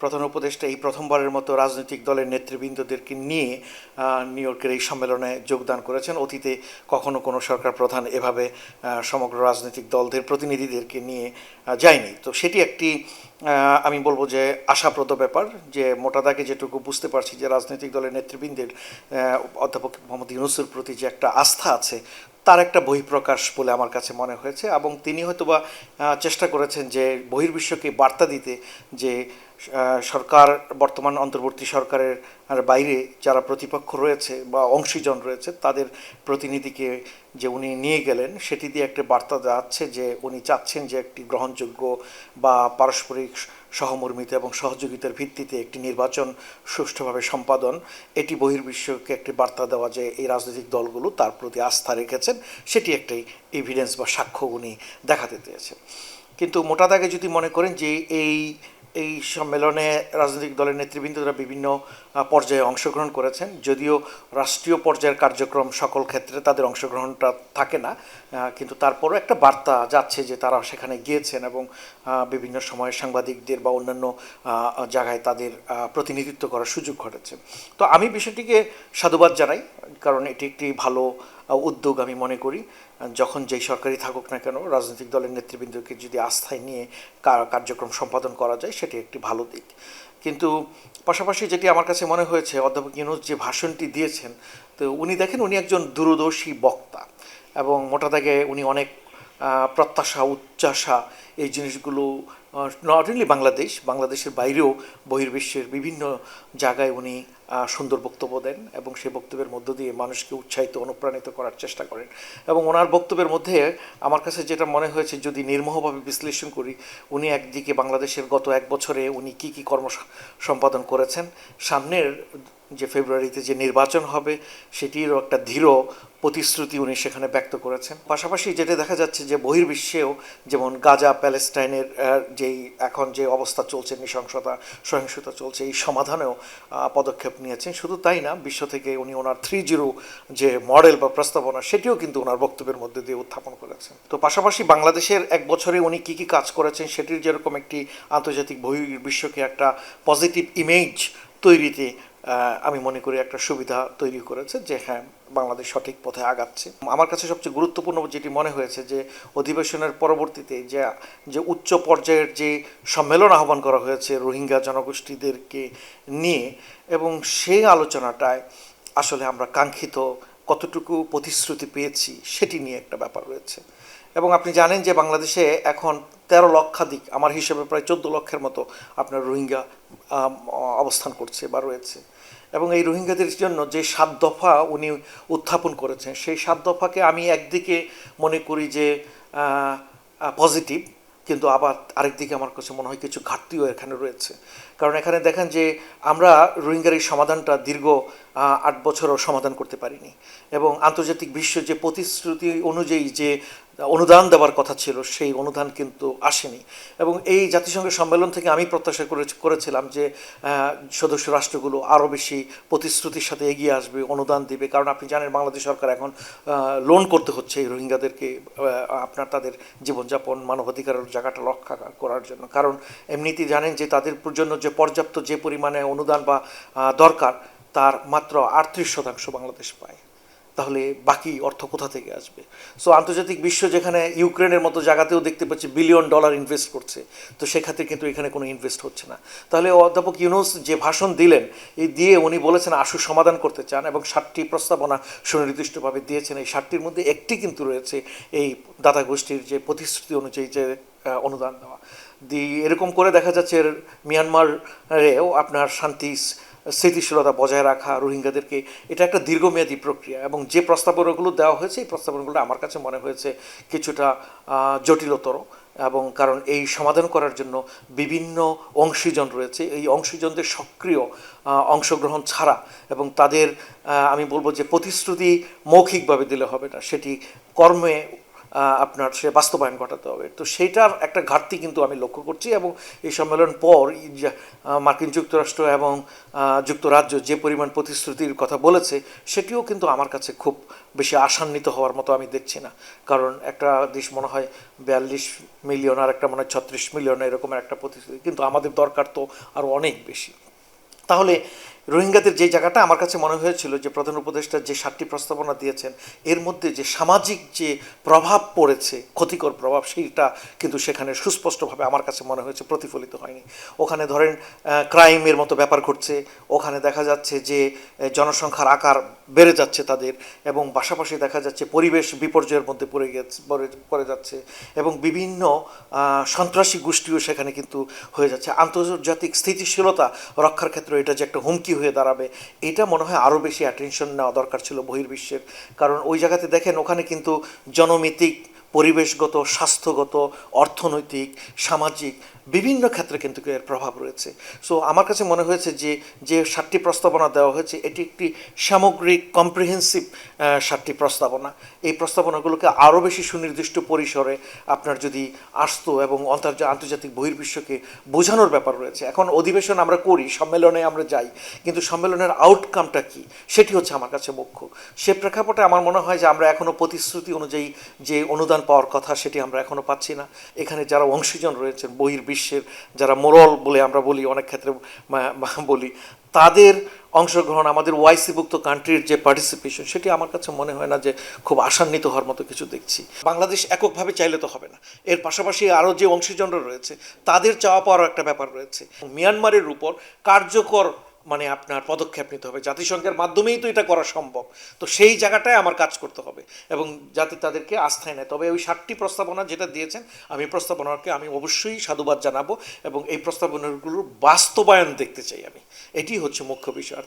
প্রধান উপদেষ্টা এই প্রথমবারের মতো রাজনৈতিক দলের নেতৃবৃন্দদেরকে নিয়ে নিউ ইয়র্কের এই সম্মেলনে যোগদান করেছেন। অতীতে কখনো কোনো সরকার প্রধান এভাবে সমগ্র রাজনৈতিক দলদের প্রতিনিধিদেরকে নিয়ে যায়নি। তো সেটি একটি আমি বলবো যে আশাপ্রদ ব্যাপার, যে মোটা দাগে যেটুকু বুঝতে পারছি যে রাজনৈতিক দলের নেতৃবৃন্দের অধ্যাপক মোহাম্মদ ইউনূসের প্রতি যে একটা আস্থা আছে তার একটা বহিঃপ্রকাশ বলে আমার কাছে মনে হয়েছে। এবং তিনি হয়তোবা চেষ্টা করেছেন যে বহির্বিশ্বকে বার্তা দিতে যে সরকার, বর্তমান অন্তর্বর্তী সরকারের বাইরে যারা প্রতিপক্ষ রয়েছে বা অংশীজন রয়েছে তাদের প্রতিনিধিকে যে উনি নিয়ে গেলেন, সেটি দিয়ে একটা বার্তা যাচ্ছে যে উনি চাচ্ছেন যে একটি গ্রহণযোগ্য বা পারস্পরিক সহমর্মিতা এবং সহযোগিতার ভিত্তিতে একটি নির্বাচন সুষ্ঠুভাবে সম্পাদন। এটি বহির্বিশ্বকে একটি বার্তা দেওয়া যে এই রাজনৈতিক দলগুলো তার প্রতি আস্থা রেখেছেন, সেটি একটি এভিডেন্স বা সাক্ষ্য উনি দেখাতে চেয়েছেন। কিন্তু মোটা দাগে যদি মনে করেন যে এই সম্মেলনে রাজনৈতিক দলের নেতৃবৃন্দরা বিভিন্ন পর্যায়ে অংশগ্রহণ করেছেন, যদিও রাষ্ট্রীয় পর্যায়ের কার্যক্রম সকল ক্ষেত্রে তাদের অংশগ্রহণটা থাকে না, কিন্তু তারপরও একটা বার্তা যাচ্ছে যে তারা সেখানে গিয়েছেন এবং বিভিন্ন সময়ে সাংবাদিকদের বা অন্যান্য জায়গায় তাদের প্রতিনিধিত্ব করার সুযোগ ঘটেছে। তো আমি বিষয়টিকে সাধুবাদ জানাই, কারণ এটি একটি ভালো উদ্যোগ আমি মনে করি। যখন যেই সরকারই থাকুক না কেন, রাজনৈতিক দলের নেতৃবৃন্দকে যদি আস্থায় নিয়ে কার্যক্রম সম্পাদন করা যায় সেটি একটি ভালো দিক। কিন্তু পাশাপাশি যেটি আমার কাছে মনে হয়েছে, অধ্যাপক ইউনূস যে ভাষণটি দিয়েছেন, তো উনি দেখেন উনি একজন দূরদর্শী বক্তা এবং মোটা দাগে উনি অনেক প্রত্যাশা, উচ্চাশা, এই জিনিসগুলো নট অনলি বাংলাদেশের বাইরেও বহির্বিশ্বের বিভিন্ন জায়গায় উনি সুন্দর বক্তব্য দেন এবং সেই বক্তব্যের মধ্য দিয়ে মানুষকে উৎসাহিত, অনুপ্রাণিত করার চেষ্টা করেন। এবং ওনার বক্তব্যের মধ্যে আমার কাছে যেটা মনে হয়েছে, যদি নির্মোহভাবে বিশ্লেষণ করি, উনি একদিকে বাংলাদেশের গত এক বছরে উনি কী কী কর্ম সম্পাদন করেছেন, সামনের যে ফেব্রুয়ারিতে যে নির্বাচন হবে সেটিরও একটা দৃঢ় প্রতিশ্রুতি উনি সেখানে ব্যক্ত করেছেন। পাশাপাশি যেটা দেখা যাচ্ছে যে বহির্বিশ্বেও, যেমন গাজা প্যালেস্টাইনের যেই এখন যে অবস্থা চলছে, সহিংসতা চলছে, এই সমাধানেও পদক্ষেপ নিয়েছেন। শুধু তাই না, বিশ্ব থেকে উনি ওনার 3-0 যে মডেল বা প্রস্তাবনা, সেটিও কিন্তু ওনার বক্তব্যের মধ্যে দিয়ে উত্থাপন করেছেন। তো পাশাপাশি বাংলাদেশের এক বছরে উনি কী কী কাজ করেছেন সেটির যেরকম একটি আন্তর্জাতিক বহির্বিশ্বকে একটা পজিটিভ ইমেজ তৈরিতে আমি মনে করি একটা সুবিধা তৈরি করেছে, যে হ্যাঁ, বাংলাদেশ সঠিক পথে আগাচ্ছে। আমার কাছে সবচেয়ে গুরুত্বপূর্ণ যেটি মনে হয়েছে, যে অধিবেশনের পরবর্তীতে যে উচ্চ পর্যায়ের যে সম্মেলন আহ্বান করা হয়েছে রোহিঙ্গা জনগোষ্ঠীদেরকে নিয়ে, এবং সেই আলোচনাটায় আসলে আমরা কাঙ্ক্ষিত কতটুকু প্রতিশ্রুতি পেয়েছি সেটি নিয়ে একটা ব্যাপার রয়েছে। এবং আপনি জানেন যে বাংলাদেশে এখন 13 লক্ষাধিক, আমার হিসেবে প্রায় 14 লক্ষের মতো আপনার রোহিঙ্গা অবস্থান করছে বা রয়েছে। এবং এই রোহিঙ্গাদের জন্য যে 7 দফা উনি উত্থাপন করেছেন, সেই 7 দফাকে আমি একদিকে মনে করি যে পজিটিভ, কিন্তু আবার আরেকদিকে আমার কাছে মনে হয় কিছু ঘাটতিও এখানে রয়েছে। কারণ এখানে দেখেন যে আমরা রোহিঙ্গার এই সমাধানটা দীর্ঘ 8 বছরও সমাধান করতে পারিনি, এবং আন্তর্জাতিক বিশ্ব যে প্রতিশ্রুতি অনুযায়ী যে অনুদান দেওয়ার কথা ছিল সেই অনুদান কিন্তু আসেনি। এবং এই জাতিসংঘের সম্মেলন থেকে আমি প্রত্যাশা করেছিলাম যে সদস্য রাষ্ট্রগুলো আরও বেশি প্রতিশ্রুতির সাথে এগিয়ে আসবে, অনুদান দিবে। কারণ আপনি জানেন বাংলাদেশ সরকার এখন লোন করতে হচ্ছে এই রোহিঙ্গাদেরকে, আপনার তাদের জীবনযাপন, মানবাধিকারের জায়গাটা রক্ষা করার জন্য। কারণ এমনিতেই জানেন যে তাদের জন্য যে পর্যাপ্ত যে পরিমাণে অনুদান বা দরকার, তার মাত্র 38% বাংলাদেশ পায়। তাহলে বাকি অর্থ কোথা থেকে আসবে? সো আন্তর্জাতিক বিশ্ব যেখানে ইউক্রেনের মতো জায়গাতেও দেখতে পাচ্ছি $বিলিয়ন ইনভেস্ট করছে, তো সেক্ষেত্রে কিন্তু এখানে কোনো ইনভেস্ট হচ্ছে না। তাহলে অধ্যাপক ইউনূস যে ভাষণ দিলেন, এই দিয়ে উনি বলেছেন আশু সমাধান করতে চান, এবং 7টি প্রস্তাবনা সুনির্দিষ্টভাবে দিয়েছেন। এই 7টির মধ্যে একটি কিন্তু রয়েছে এই দাতা গোষ্ঠীর যে প্রতিশ্রুতি অনুযায়ী যে অনুদান দেওয়া। এরকম করে দেখা যাচ্ছে মিয়ানমারেও আপনার শান্তি স্থিতিশীলতা বজায় রাখা, রোহিঙ্গাদেরকে, এটা একটা দীর্ঘমেয়াদী প্রক্রিয়া। এবং যে প্রস্তাবনাগুলো দেওয়া হয়েছে, এই প্রস্তাবনাগুলো আমার কাছে মনে হয়েছে কিছুটা জটিলতর, এবং কারণ এই সমাধান করার জন্য বিভিন্ন অংশীজন রয়েছে। এই অংশীজনদের সক্রিয় অংশগ্রহণ ছাড়া, এবং তাদের আমি বলবো যে প্রতিশ্রুতি মৌখিকভাবে দিলে হবে না, সেটি কর্মে আপনার সে বাস্তবায়ন ঘটাতে হবে। তো সেইটার একটা ঘাটতি কিন্তু আমি লক্ষ্য করছি, এবং এই সম্মেলন পর মার্কিন যুক্তরাষ্ট্র এবং যুক্তরাজ্য যে পরিমাণ প্রতিশ্রুতির কথা বলেছে সেটিও কিন্তু আমার কাছে খুব বেশি আশান্বিত হওয়ার মতো আমি দেখছি না। কারণ একটা দেশ মনে হয় 42 মিলিয়ন, আর একটা মনে হয় 36 মিলিয়ন, এরকমের একটা প্রতিশ্রুতি, কিন্তু আমাদের দরকার তো আরও অনেক বেশি। তাহলে রোহিঙ্গাদের যে জায়গাটা আমার কাছে মনে হয়েছিল যে প্রধান উপদেষ্টা যে 7টি প্রস্তাবনা দিয়েছেন এর মধ্যে যে সামাজিক যে প্রভাব পড়েছে, ক্ষতিকর প্রভাব, সেইটা কিন্তু সেখানে সুস্পষ্টভাবে আমার কাছে মনে হয়েছে প্রতিফলিত হয়নি। ওখানে ধরেন ক্রাইমের মতো ব্যাপার ঘটছে, ওখানে দেখা যাচ্ছে যে জনসংখ্যার আকার বেড়ে যাচ্ছে তাদের, এবং পাশাপাশি দেখা যাচ্ছে পরিবেশ বিপর্যয়ের মধ্যে পড়ে যাচ্ছে, এবং বিভিন্ন সন্ত্রাসী গোষ্ঠীও সেখানে কিন্তু হয়ে যাচ্ছে। আন্তর্জাতিক স্থিতিশীলতা রক্ষার ক্ষেত্রে এটা যে একটা হুমকি হয়ে দাঁড়াবে, এটা মনে হয় আরও বেশি অ্যাটেনশন নেওয়া দরকার ছিল বহির্বিশ্বের। কারণ ওই জায়গাতে দেখেন ওখানে কিন্তু জনমিতিক, পরিবেশগত, স্বাস্থ্যগত, অর্থনৈতিক, সামাজিক বিভিন্ন ক্ষেত্রে কিন্তু এর প্রভাব রয়েছে। সো আমার কাছে মনে হয়েছে যে যে 7টি প্রস্তাবনা দেওয়া হয়েছে এটি একটি সামগ্রিক কম্প্রিহেন্সিভ 7টি প্রস্তাবনা। এই প্রস্তাবনাগুলোকে আরও বেশি সুনির্দিষ্ট পরিসরে আপনার যদি আসতো এবং আন্তর্জাতিক বহির্বিশ্বকে বোঝানোর ব্যাপার রয়েছে। এখন অধিবেশন আমরা করি, সম্মেলনে আমরা যাই, কিন্তু সম্মেলনের আউটকামটা কি সেটি হচ্ছে আমার কাছে মুখ্য। সে প্রেক্ষাপটে আমার মনে হয় যে আমরা এখনও প্রতিশ্রুতি অনুযায়ী যে অনুদান পাওয়ার কথা সেটি আমরা এখনও পাচ্ছি না। এখানে যারা অংশীজন রয়েছেন বহির্বিশ্বের, যারা মোরাল বলে আমরা বলি, অনেক ক্ষেত্রে বলি, তাদের অংশগ্রহণ, আমাদের ওআইসিভুক্ত কান্ট্রির যে পার্টিসিপেশন, সেটি আমার কাছে মনে হয় না যে খুব আশান্বিত হওয়ার মতো কিছু দেখছি। বাংলাদেশ এককভাবে চাইলে তো হবে না, এর পাশাপাশি আরও যে অংশীজনরা রয়েছে তাদের চাওয়া পাওয়ারও একটা ব্যাপার রয়েছে। মিয়ানমারের উপর কার্যকর আপনার পদক্ষেপ নিতে হবে, জাতিসংঘের মাধ্যমেই তো এটা করা সম্ভব। তো সেই জায়গাটায় আমার কাজ করতে হবে, এবং যাতে তাদেরকে আস্থায় নেয়। তবে ওই 7টি প্রস্তাবনা যেটা দিয়েছেন, আমি প্রস্তাবনাকে আমি অবশ্যই সাধুবাদ জানাবো, এবং এই প্রস্তাবনাগুলোর বাস্তবায়ন দেখতে চাই আমি। এটি হচ্ছে মুখ্য বিষয়।